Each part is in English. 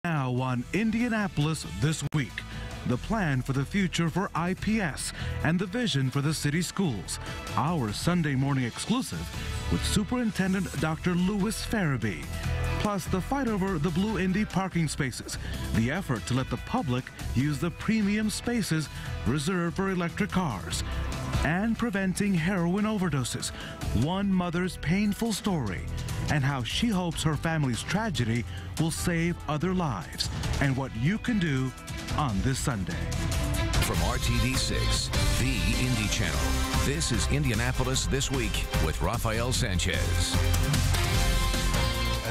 Now on Indianapolis This Week, the plan for the future for IPS and the vision for the city schools. Our Sunday morning exclusive with Superintendent Dr. Louis Farabee. Plus the fight over the Blue Indy parking spaces, the effort to let the public use the premium spaces reserved for electric cars, and preventing heroin overdoses, one mother's painful story, and how she hopes her family's tragedy will save other lives, and what you can do on this Sunday. From RTV6, the Indy Channel, this is Indianapolis This Week with Rafael Sanchez.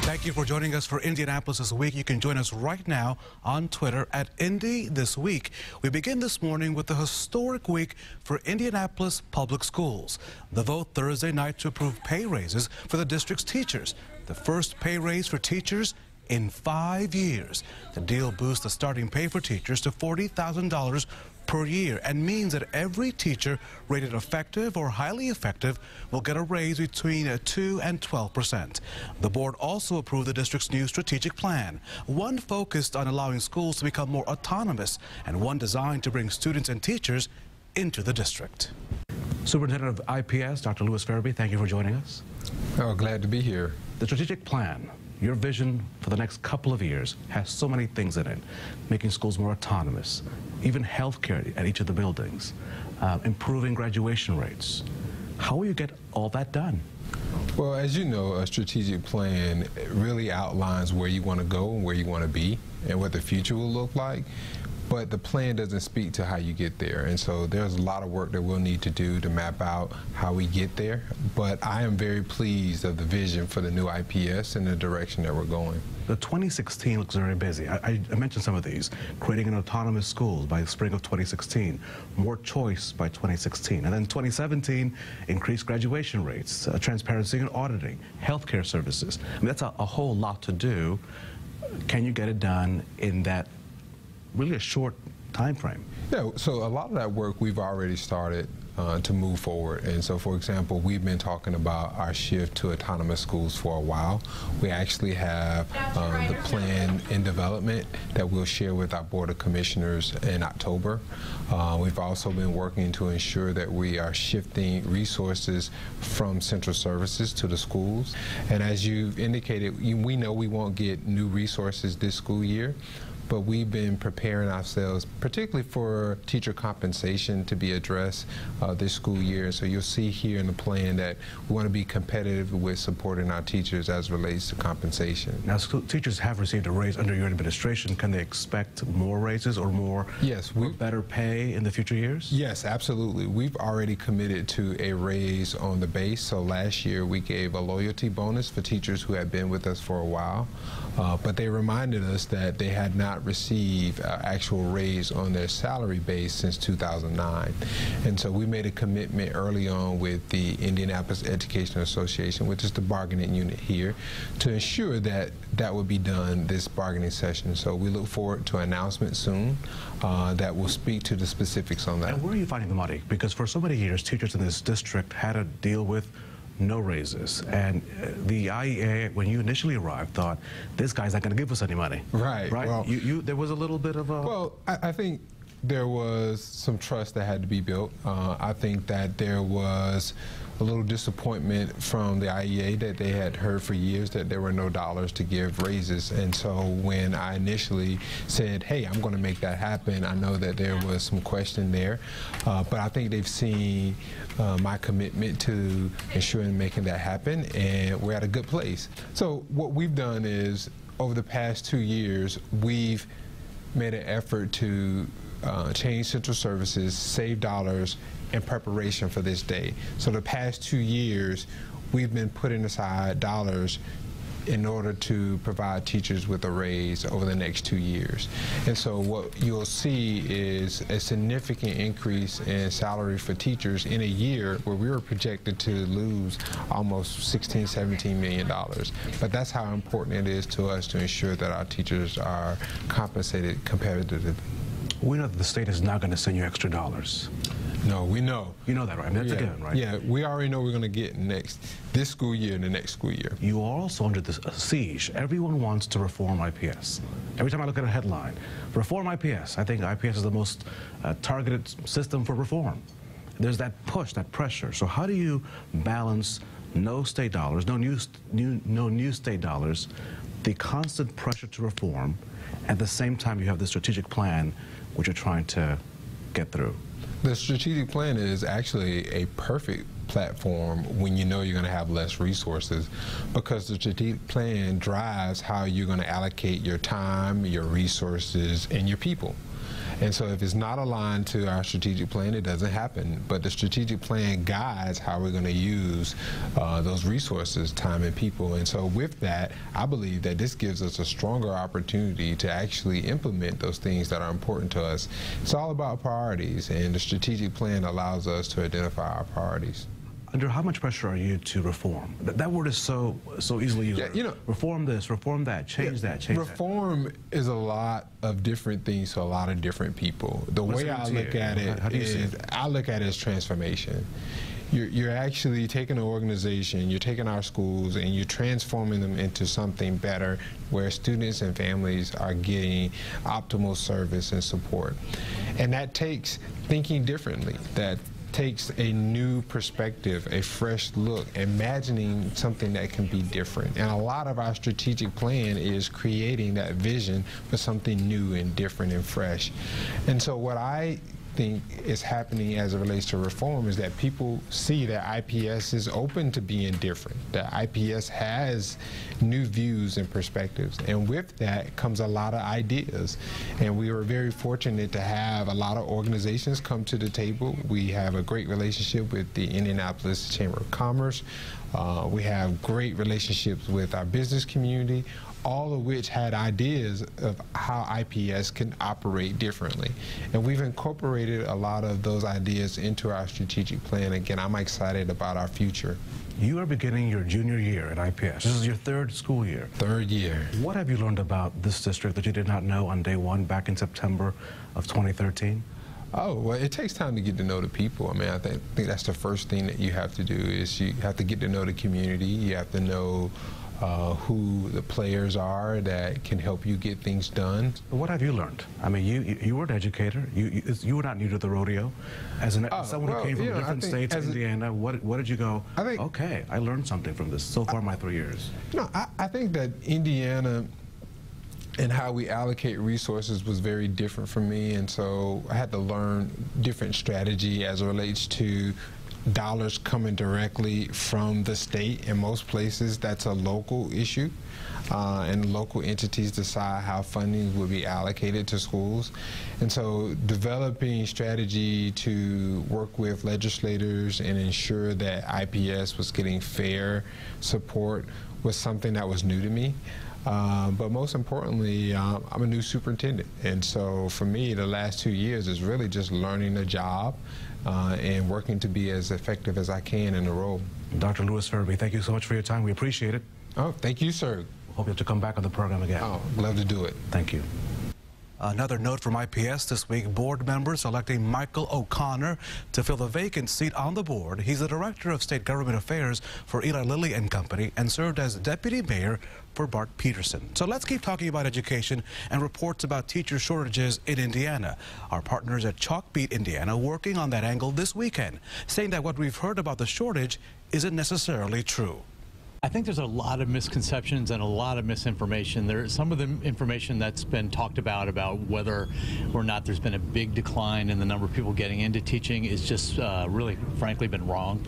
Thank you for joining us for Indianapolis This Week. You can join us right now on Twitter at Indy This Week. We begin this morning with the historic week for Indianapolis Public Schools. The vote Thursday night to approve pay raises for the district's teachers. The first pay raise for teachers in 5 years. The deal boosts the starting pay for teachers to $40,000 per year and means that every teacher rated effective or highly effective will get a raise between 2 and 12%. The board also approved the district's new strategic plan, one focused on allowing schools to become more autonomous and one designed to bring students and teachers into the district. Superintendent of IPS, Dr. Louis Farabee, thank you for joining us. Oh, glad to be here. The strategic plan, your vision for the next couple of years, has so many things in it, making schools more autonomous, even healthcare at each of the buildings, improving graduation rates. How will you get all that done? Well, as you know, a strategic plan really outlines where you want to go and where you want to be and what the future will look like. But the plan doesn't speak to how you get there. And so there's a lot of work that we'll need to do to map out how we get there. But I am very pleased of the vision for the new IPS and the direction that we're going. The 2016 looks very busy. I mentioned some of these. Creating an autonomous schools by the spring of 2016, more choice by 2016, and then 2017, increased graduation rates, transparency and auditing, healthcare services. I mean, that's a whole lot to do. Can you get it done in that really a short time frame? Yeah, so a lot of that work we've already started to move forward. And so, for example, we've been talking about our shift to autonomous schools for a while. We actually have the plan in development that we'll share with our Board of Commissioners in October. We've also been working to ensure that we are shifting resources from central services to the schools. And as you've indicated, we know we won't get new resources this school year, but we've been preparing ourselves, particularly for teacher compensation, to be addressed this school year. So you'll see here in the plan that we want to be competitive with supporting our teachers as relates to compensation. Now, teachers have received a raise under your administration. Can they expect more raises or more? Yes, better pay in the future years? Yes, absolutely. We've already committed to a raise on the base. So last year we gave a loyalty bonus for teachers who had been with us for a while, but they reminded us that they had not receive actual raise on their salary base since 2009. And so we made a commitment early on with the Indianapolis Education Association, which is the bargaining unit here, to ensure that that would be done this bargaining session. So we look forward to an announcement soon that will speak to the specifics on that. And where are you finding the money? Because for so many years, teachers in this district had to deal with no raises, and the IEA, when you initially arrived, thought this guy's not going to give us any money. Right. Well, there was a little bit of a. Well, I think there was some trust that had to be built. I think that there was a little disappointment from the IEA that they had heard for years that there were no dollars to give raises. And so when I initially said, hey, I'm going to make that happen, I know that there was some question there. But I think they've seen my commitment to ensuring making that happen, and we're at a good place. So what we've done is, over the past 2 years, we've made an effort to change central services, save dollars in preparation for this day. So the past 2 years, we've been putting aside dollars in order to provide teachers with a raise over the next 2 years. And so what you'll see is a significant increase in salary for teachers in a year where we were projected to lose almost $16, $17 million. But that's how important it is to us to ensure that our teachers are compensated competitively. We know that the state is not going to send you extra dollars. No, we know. You know that, right? I mean, that's a given, right? Yeah, we already know we're going to get this school year and the next school year. You are also under this siege. Everyone wants to reform IPS. Every time I look at a headline, reform IPS, I think IPS is the most targeted system for reform. There's that push, that pressure. So how do you balance no state dollars, no new state dollars, the constant pressure to reform, at the same time you have the strategic plan which you're trying to get through? The strategic plan is actually a perfect platform when you know you're going to have less resources, because the strategic plan drives how you're going to allocate your time, your resources, and your people. And so if it's not aligned to our strategic plan, it doesn't happen. But the strategic plan guides how we're going to use those resources, time and people. And so with that, I believe that this gives us a stronger opportunity to actually implement those things that are important to us. It's all about priorities, and the strategic plan allows us to identify our priorities. Under how much pressure are you to reform? That word is so easily used. Yeah, you know, reform this, reform that, change that, change reform is a lot of different things to a lot of different people. The way I look at it is, I look at it as transformation. You're actually taking an organization, you're taking our schools, and you're transforming them into something better, where students and families are getting optimal service and support. And that takes thinking differently. That takes a new perspective, a fresh look, imagining something that can be different. And a lot of our strategic plan is creating that vision for something new and different and fresh. And so what I think is happening as it relates to reform is that people see that IPS is open to being different, that IPS has new views and perspectives, and with that comes a lot of ideas. And we were very fortunate to have a lot of organizations come to the table. We have a great relationship with the Indianapolis Chamber of Commerce. We have great relationships with our business community, all of which had ideas of how IPS can operate differently. And we've incorporated a lot of those ideas into our strategic plan. Again, I'm excited about our future. You are beginning your junior year at IPS. This is your third school year. Third year. What have you learned about this district that you did not know on day one back in September of 2013? Oh, well, it takes time to get to know the people. I mean, I think that's the first thing that you have to do, is you have to get to know the community. You have to know who the players are that can help you get things done. What have you learned? I mean, you were an educator. You were not new to the rodeo. As someone who came from different states, Indiana, what did you go, okay, I learned something from this so far my 3 years? No, I think that Indiana and how we allocate resources was very different for me, and so I had to learn different strategy as it relates to dollars coming directly from the state. In most places, that's a local issue, and local entities decide how funding will be allocated to schools. And so developing strategy to work with legislators and ensure that IPS was getting fair support was something that was new to me. But most importantly, I'm a new superintendent, and so for me, the last 2 years is really just learning the job and working to be as effective as I can in the role. Dr. Lewis Ferebee, thank you so much for your time. We appreciate it. Oh, thank you, sir. Hope you have to come back on the program again. Oh, love to do it. Thank you. Another note from IPS this week, board members electing Michael O'Connor to fill the vacant seat on the board. He's the Director of State Government Affairs for Eli Lilly and Company and served as Deputy Mayor for Bart Peterson. So let's keep talking about education and reports about teacher shortages in Indiana. Our partners at Chalkbeat Indiana working on that angle this weekend, saying that what we've heard about the shortage isn't necessarily true. I think there's a lot of misconceptions and a lot of misinformation. There's some of the information that's been talked about whether or not there's been a big decline in the number of people getting into teaching is just really, frankly, been wrong.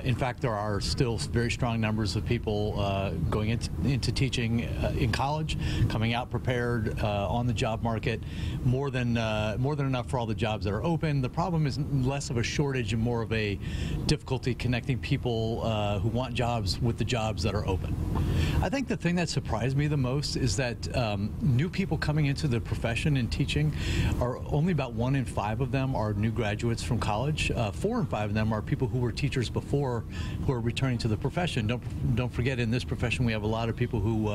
In fact, there are still very strong numbers of people going into teaching in college, coming out prepared on the job market, more than enough for all the jobs that are open. The problem is less of a shortage and more of a difficulty connecting people who want jobs with the jobs jobs that are open. I think the thing that surprised me the most is that new people coming into the profession in teaching are only about 1 in 5 of them are new graduates from college. 4 in 5 of them are people who were teachers before who are returning to the profession. Don't forget, in this profession we have a lot of people who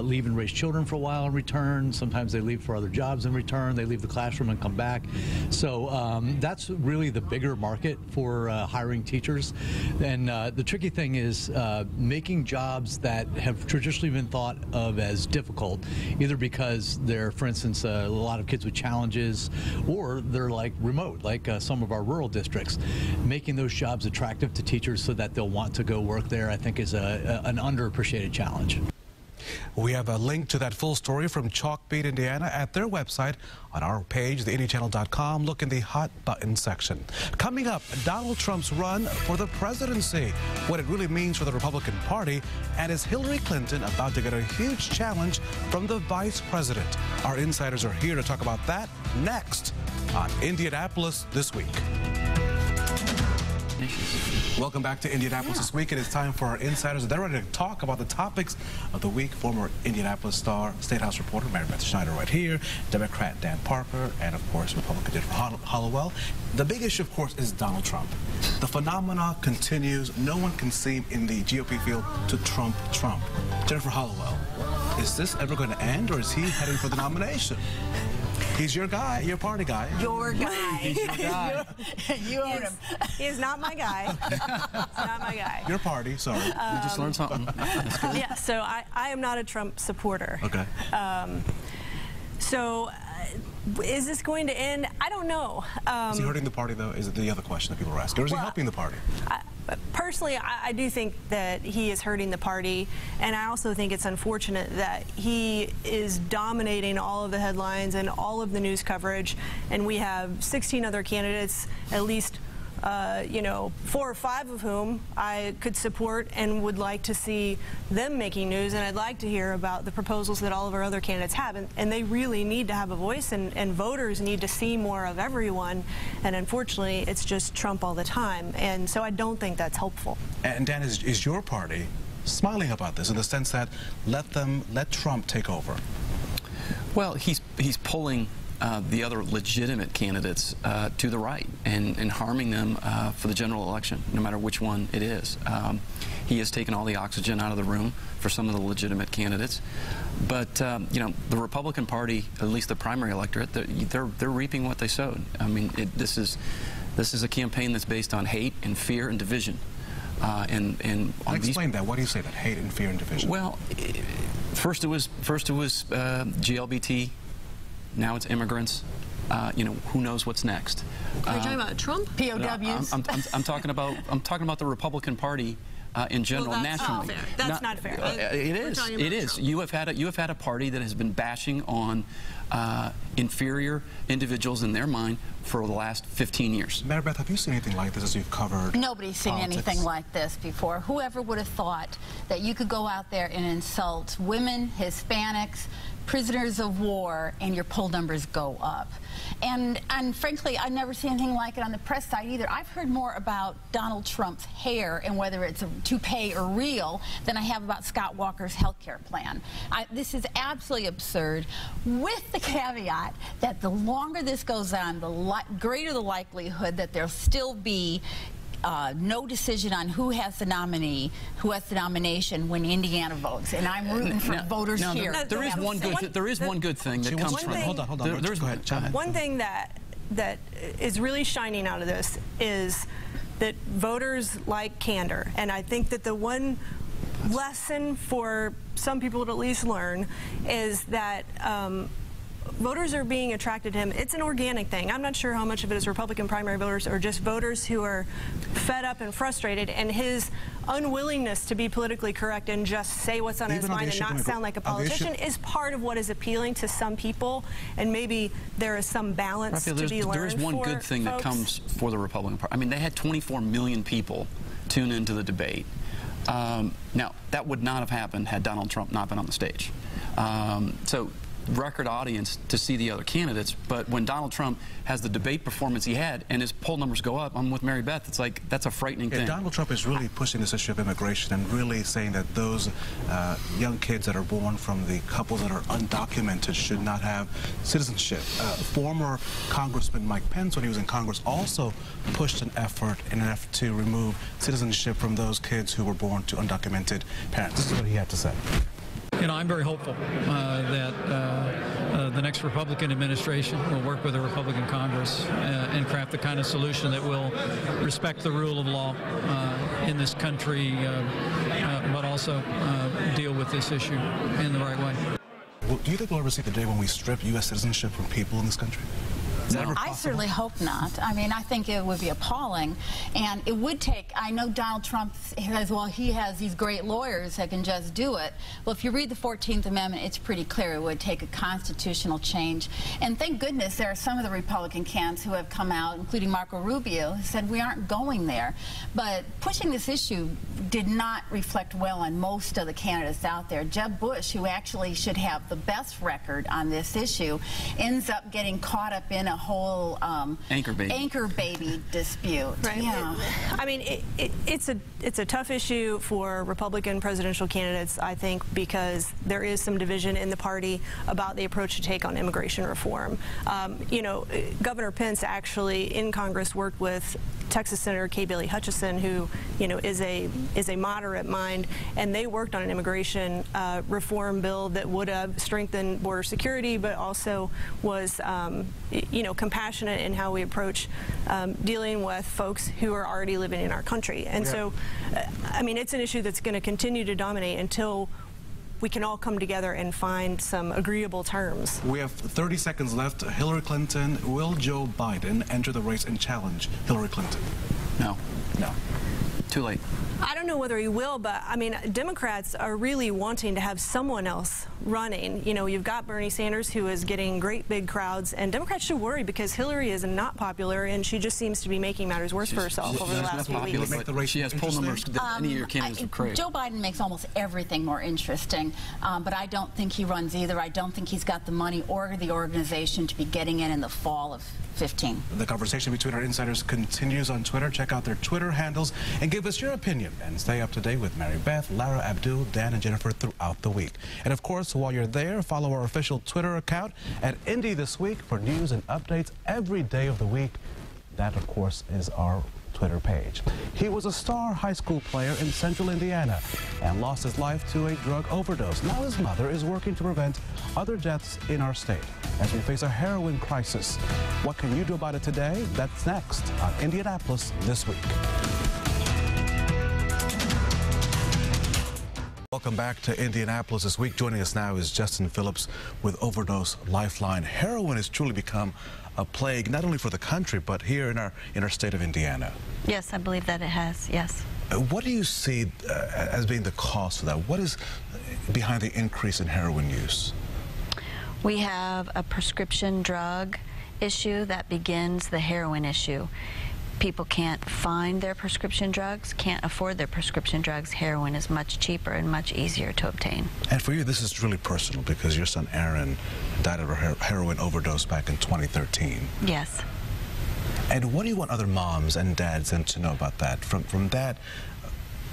leave and raise children for a while and return. Sometimes they leave for other jobs and return. They leave the classroom and come back. So that's really the bigger market for hiring teachers. And the tricky thing is making jobs that have traditionally been thought of as difficult, either because they're, for instance, a lot of kids with challenges, or they're like remote, like some of our rural districts. Making those jobs attractive to teachers so that they'll want to go work there, I think, is an underappreciated challenge. We have a link to that full story from Chalkbeat, Indiana at their website on our page, theindychannel.com. Look in the hot button section. Coming up, Donald Trump's run for the presidency, what it really means for the Republican Party, and is Hillary Clinton about to get a huge challenge from the vice president? Our insiders are here to talk about that next on Indianapolis This Week. Welcome back to Indianapolis This Week. It is time for our insiders. They're ready to talk about the topics of the week. Former Indianapolis Star State House reporter Mary Beth Schneider right here, Democrat Dan Parker, and of course Republican Jennifer Hollowell. The big issue, of course, is Donald Trump. The phenomena continues. No one can seem in the GOP field to trump Trump. Jennifer Hollowell, is this ever going to end, or is he heading for the nomination? He's your guy, your party guy. Your guy. He's your guy. You own him. He is not my guy. He's not my guy. Your party, sorry. We just learned something. Yeah, so I am not a Trump supporter. Okay. Is this going to end? I don't know. Is he hurting the party, though? Is it the other question that people are asking? Or is he helping the party? Personally, I do think that he is hurting the party, and I also think it's unfortunate that he is dominating all of the headlines and all of the news coverage, and we have 16 other candidates, at least 4 or 5 of whom I could support and would like to see them making news, and I'd like to hear about the proposals that all of our other candidates have, and they really need to have a voice, and voters need to see more of everyone, and unfortunately it's just Trump all the time, and so I don't think that's helpful. And Dan, is your party smiling about this in the sense that let Trump take over? Well, he's pulling the other legitimate candidates to the right and harming them for the general election, no matter which one it is. He has taken all the oxygen out of the room for some of the legitimate candidates. But, the Republican Party, at least the primary electorate, they're reaping what they sowed. I mean, this is a campaign that's based on hate and fear and division. Explain that. What do you say that hate and fear and division? Well, first it was GLBT. Now it's immigrants. Who knows what's next? Are you talking about Trump? POWs? I'm talking about the Republican Party in general, well, that's nationally. Not fair. That's not fair. It is. It is. Trump. You have had a party that has been bashing on inferior individuals in their mind for the last 15 years. Mary Beth, have you seen anything like this as you've covered Nobody's seen politics? anything like this before. Whoever would have thought that you could go out there and insult women, Hispanics, prisoners of war, and your poll numbers go up. And frankly, I've never seen anything like it on the press side either. I've heard more about Donald Trump's hair and whether it's a toupee or real than I have about Scott Walker's health care plan. This is absolutely absurd, with the caveat that the longer this goes on, the greater the likelihood that there'll still be no decision on who has the nomination when Indiana votes, and I'm rooting for voters here. There is one good thing that comes from it. Hold on. Go ahead. One thing that is really shining out of this is that voters like candor, and I think that the one lesson for some people to at least learn is that voters are being attracted to him. It's an organic thing. I'm not sure how much of it is Republican primary voters or just voters who are fed up and frustrated, and his unwillingness to be politically correct and just say what's on his mind and not sound like a politician is part of what is appealing to some people, and maybe there is some balance to be learned. There is one good thing that comes for the Republican Party. I mean, they had 24 million people tune into the debate. Now, that would not have happened had Donald Trump not been on the stage. So record audience to see the other candidates. But when Donald Trump has the debate performance he had and his poll numbers go up, I'm with Mary Beth. It's like, that's a frightening thing. Donald Trump is really pushing this issue of immigration and really saying that those young kids that are born from the couples that are undocumented should not have citizenship. Former Congressman Mike Pence, when he was in Congress, also pushed an effort to remove citizenship from those kids who were born to undocumented parents. This is what he had to say. You know, I'm very hopeful that the next Republican administration will work with a Republican Congress and craft the kind of solution that will respect the rule of law in this country, but also deal with this issue in the right way. Well, do you think we'll ever see the day when we strip U.S. citizenship from people in this country? I certainly hope not. I mean, I think it would be appalling, and it would take, I know Donald Trump says, well, he has these great lawyers that can just do it. Well, if you read the 14th Amendment, it's pretty clear it would take a constitutional change. And thank goodness there are some of the Republican candidates who have come out, including Marco Rubio, who said we aren't going there. But pushing this issue did not reflect well on most of the candidates out there. Jeb Bush, who actually should have the best record on this issue, ends up getting caught up in a whole anchor baby dispute. Right. Yeah. I mean, it's a tough issue for Republican presidential candidates, I think, because there is some division in the party about the approach to take on immigration reform. You know, Governor Pence actually in Congress worked with Texas Senator Kay Bailey Hutchison, who, you know, is a moderate mind, and they worked on an immigration reform bill that would have strengthened border security, but also was, you know, compassionate in how we approach dealing with folks who are already living in our country. And so, I mean, it's an issue that's going to continue to dominate until we can all come together and find some agreeable terms. We have 30 seconds left. Hillary Clinton, will Joe Biden enter the race and challenge Hillary Clinton? No. No. Too late. I don't know whether he will, but I mean, Democrats are really wanting to have someone else running. You know, you've got Bernie Sanders, who is getting great big crowds, and Democrats should worry because Hillary is not popular, and she just seems to be making matters worse for herself over the last few weeks. Make the race she has poll numbers that any of your candidates would crave. Joe Biden makes almost everything more interesting, but I don't think he runs either. I don't think he's got the money or the organization to be getting in the fall of 15. The conversation between our insiders continues on Twitter. Check out their Twitter handles and give us your opinion. And stay up to date with Mary Beth, Lara, Abdul, Dan, and Jennifer throughout the week. And of course, while you're there, follow our official Twitter account at Indy This Week for news and updates every day of the week. That, of course, is our Twitter page. He was a star high school player in central Indiana and lost his life to a drug overdose. Now his mother is working to prevent other deaths in our state as we face a heroin crisis. What can you do about it today? That's next on Indianapolis This Week. Welcome back to Indianapolis This Week. Joining us now is Justin Phillips with Overdose Lifeline. Heroin has truly become a plague, not only for the country, but here in our state of Indiana. Yes, I believe that it has, yes. What do you see as being the cause of that? What is behind the increase in heroin use? We have a prescription drug issue that begins the heroin issue. People can't find their prescription drugs, can't afford their prescription drugs. Heroin is much cheaper and much easier to obtain. And for you, this is really personal because your son Aaron died of a heroin overdose back in 2013. Yes. And what do you want other moms and dads to know about that? From that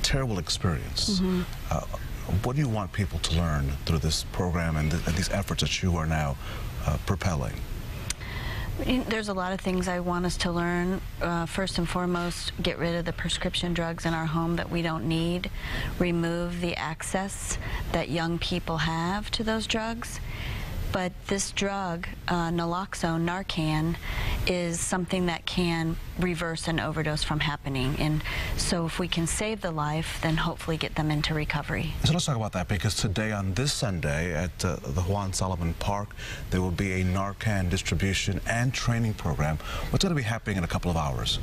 terrible experience, what do you want people to learn through this program and these efforts that you are now propelling? There's a lot of things I want us to learn. First and foremost, get rid of the prescription drugs in our home that we don't need. Remove the access that young people have to those drugs. But this drug, naloxone, Narcan, is something that can reverse an overdose from happening. And so if we can save the life, then hopefully get them into recovery. So let's talk about that, because today, on this Sunday, at the Juan Sullivan Park, there will be a Narcan distribution and training program. What's going to be happening in a couple of hours?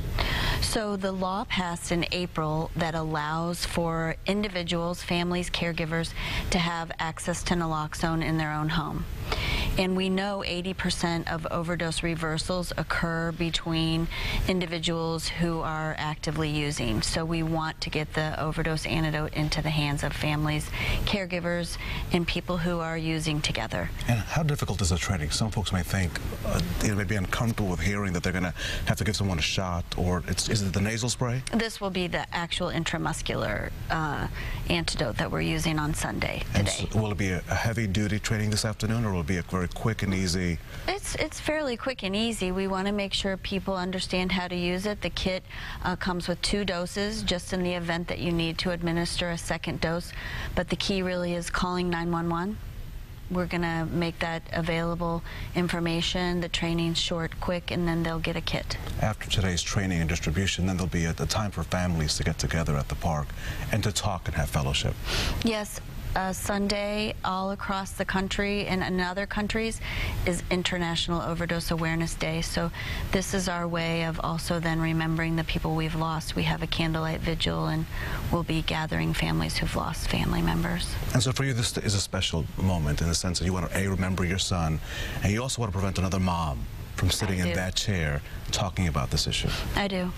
So the law passed in April that allows for individuals, families, caregivers to have access to naloxone in their own home. And we know 80% of overdose reversals occur between individuals who are actively using. So we want to get the overdose antidote into the hands of families, caregivers, and people who are using together. And how difficult is the training? Some folks may think, they may be uncomfortable with hearing that they're going to have to give someone a shot, or is it the nasal spray? This will be the actual intramuscular antidote that we're using on Sunday today. So will it be a heavy-duty training this afternoon, or will it be a very quick and easy? It's fairly quick and easy. We want to make sure people understand how to use it. The kit comes with 2 doses, just in the event that you need to administer a second dose. But the key really is calling 911. We're going to make that available information. The training's short, quick, and then they'll get a kit. After today's training and distribution, then there'll be a time for families to get together at the park and to talk and have fellowship. Yes. Sunday, all across the country and in other countries, is International Overdose Awareness Day. So this is our way of also then remembering the people we've lost. We have a candlelight vigil, and we'll be gathering families who've lost family members. And so for you, this is a special moment in the sense that you want to, remember your son, and you also want to prevent another mom from sitting in that chair talking about this issue. I do.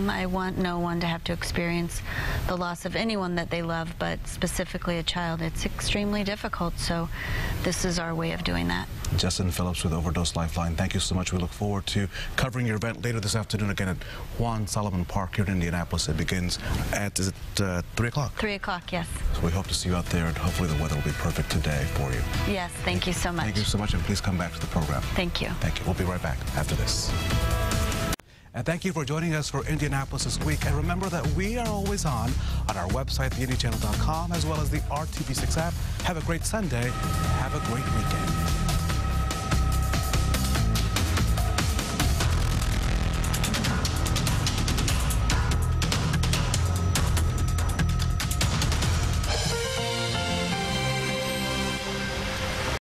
I want no one to have to experience the loss of anyone that they love, but specifically a child. It's extremely difficult, so this is our way of doing that. Justin Phillips with Overdose Lifeline, thank you so much. We look forward to covering your event later this afternoon again at Juan Solomon Park here in Indianapolis. It begins at, is it 3 o'clock? 3 o'clock, yes. So we hope to see you out there, and hopefully the weather will be perfect today for you. Yes, thank you so much. Thank you so much, and please come back to the program. Thank you. Thank you. We'll be right back after this. And thank you for joining us for Indianapolis This Week. And remember that we are always on our website, theindychannel.com, as well as the RTV6 app. Have a great Sunday. Have a great weekend.